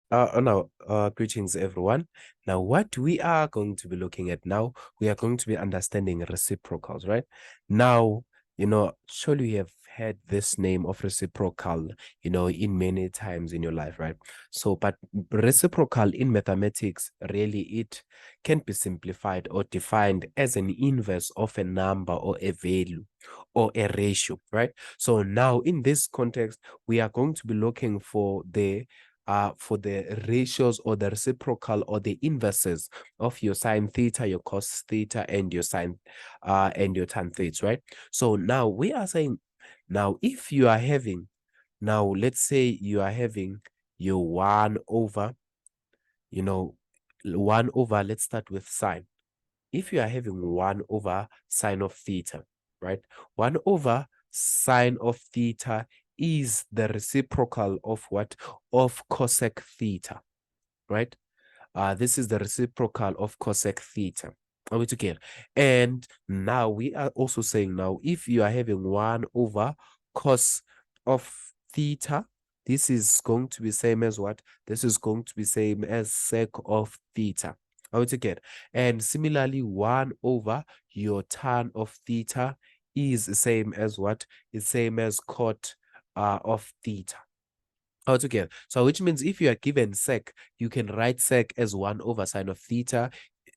Greetings everyone. Now, what we are going to be looking at now, we are going to be understanding reciprocals, right? Now, surely you have heard this name of reciprocal, in many times in your life, right? So, but reciprocal in mathematics, really, it can be simplified or defined as an inverse of a number or a value or a ratio, right? So now in this context, we are going to be looking for the ratios or the reciprocal or the inverses of your sine theta, your cos theta, and your sine and your tan theta, right? So now we are saying, now if you are having, now let's say you are having your 1 over, you know, 1 over, let's start with sine. If you are having 1 over sine of theta, right? 1 over sine of theta is the reciprocal of what? Of cosec theta, right? This is the reciprocal of cosec theta. Are we together? And now we are also saying, now if you are having 1 over cos of theta, this is going to be same as what? This is going to be same as sec of theta. Are we together? And similarly, 1 over your tan of theta is the same as what? It's same as cot of theta altogether. So which means if you are given sec, you can write sec as 1 over sine of theta.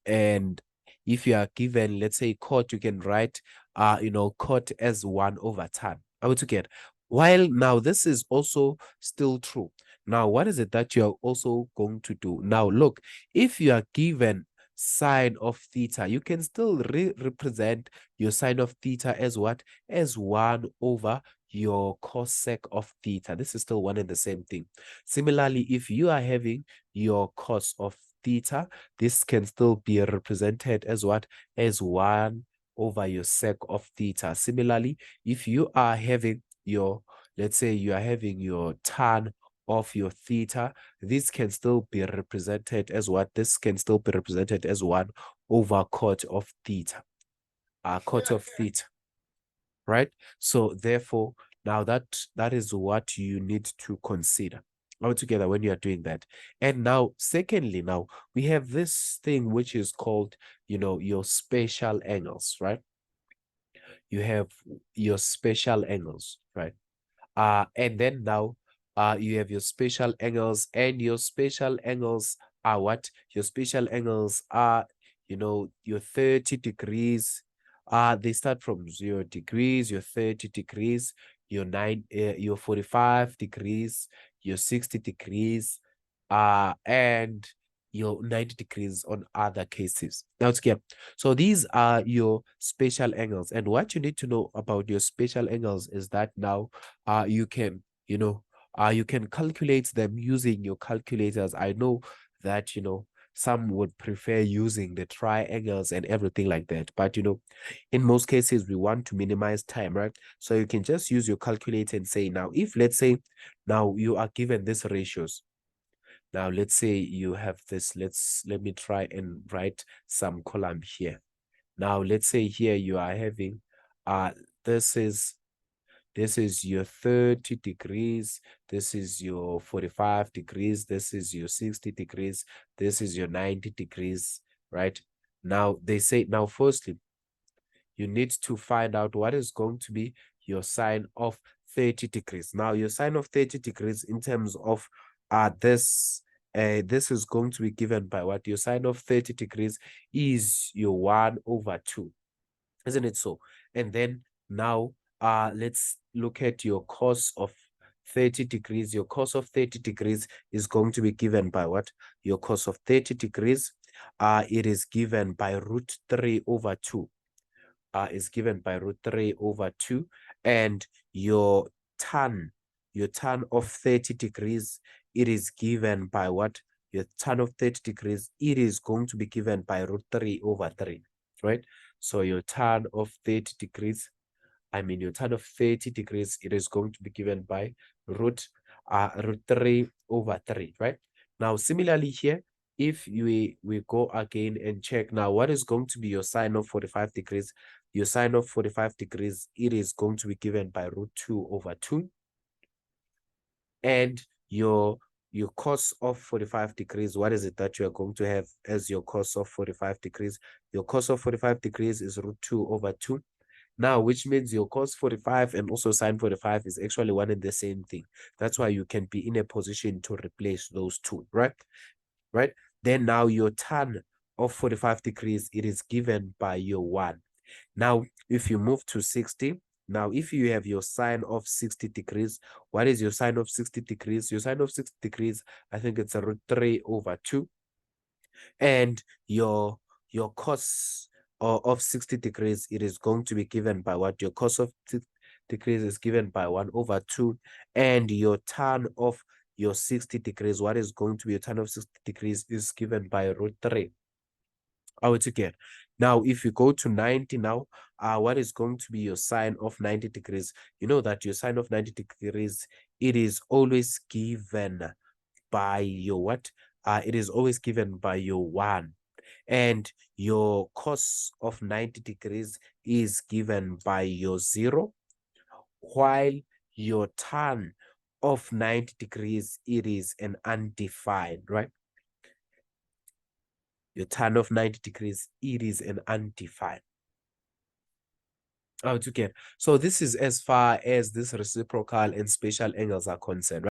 And if you are given, let's say, cot, you can write cot as 1 over tan. Are we together? While now this is also still true. Now, what is it that you're also going to do? Now, look, if you are given sine of theta, you can still represent your sine of theta as what? As 1 over your cosec of theta. This is still one and the same thing. Similarly, if you are having your cos of theta, this can still be represented as what? As 1 over your sec of theta. Similarly, if you are having your, let's say you are having your tan of your theta, this can still be represented as what? This can still be represented as 1 over cot of theta. Cot of theta, right? So therefore, now that is what you need to consider altogether when you are doing that. And now, secondly, now we have this thing which is called, your special angles, right? You have your special angles, right? And then now, you have your special angles, and your special angles are what? Your special angles are, your 30 degrees. They start from 0 degrees, your 30 degrees, your 45 degrees, your 60 degrees, and your 90 degrees on other cases. Now, so these are your spatial angles. And what you need to know about your spatial angles is that now you can, you can calculate them using your calculators. I know that, some would prefer using the triangles and everything like that. But, in most cases, we want to minimize time, right? So you can just use your calculator and say, now, if let's say now you are given these ratios. Now, let's say you have this, let me try and write some column here. Now, let's say here you are having, this is your 30 degrees, this is your 45 degrees, this is your 60 degrees, this is your 90 degrees, right? Now, they say, now, firstly, you need to find out what is going to be your sine of 30 degrees. Now, your sine of 30 degrees in terms of this is going to be given by what? Your sine of 30 degrees is your 1/2, isn't it so? And then now let's look at your cos of 30 degrees. Your cos of 30 degrees is going to be given by what? Your cos of 30 degrees it is given by √3/2, is given by √3/2. And your tan of 30 degrees, it is given by what? Your tan of 30 degrees, it is going to be given by √3/3, right? So your tan of 30 degrees, your tan of 30 degrees, it is going to be given by √3/3, right? Now, similarly here, if we go again and check now, what is going to be your sine of 45 degrees? Your sine of 45 degrees, it is going to be given by √2/2. And your your cos of 45 degrees, what is it that you are going to have as your cos of 45 degrees? Your cos of 45 degrees is root 2 over 2. Now, which means your cos 45 and also sine 45 is actually one and the same thing. That's why you can be in a position to replace those two, right? Right? Then now your tan of 45 degrees, it is given by your 1. Now, if you move to 60, now if you have your sine of 60 degrees, what is your sine of 60 degrees? Your sine of 60 degrees, I think it's a root 3 over 2. And your cos of 60 degrees, it is going to be given by what? Your cos of 60 degrees is given by 1 over 2. And your tan of your 60 degrees, what is going to be your tan of 60 degrees is given by root 3. Are we together? Now, if you go to 90 now, what is going to be your sine of 90 degrees? You know that your sine of 90 degrees, it is always given by your what? It is always given by your 1. And your cos of 90 degrees is given by your 0, while your tan of 90 degrees, it is an undefined, right? Your tan of 90 degrees, it is an undefined. Oh, it's okay. So this is as far as this reciprocal and spatial angles are concerned, right?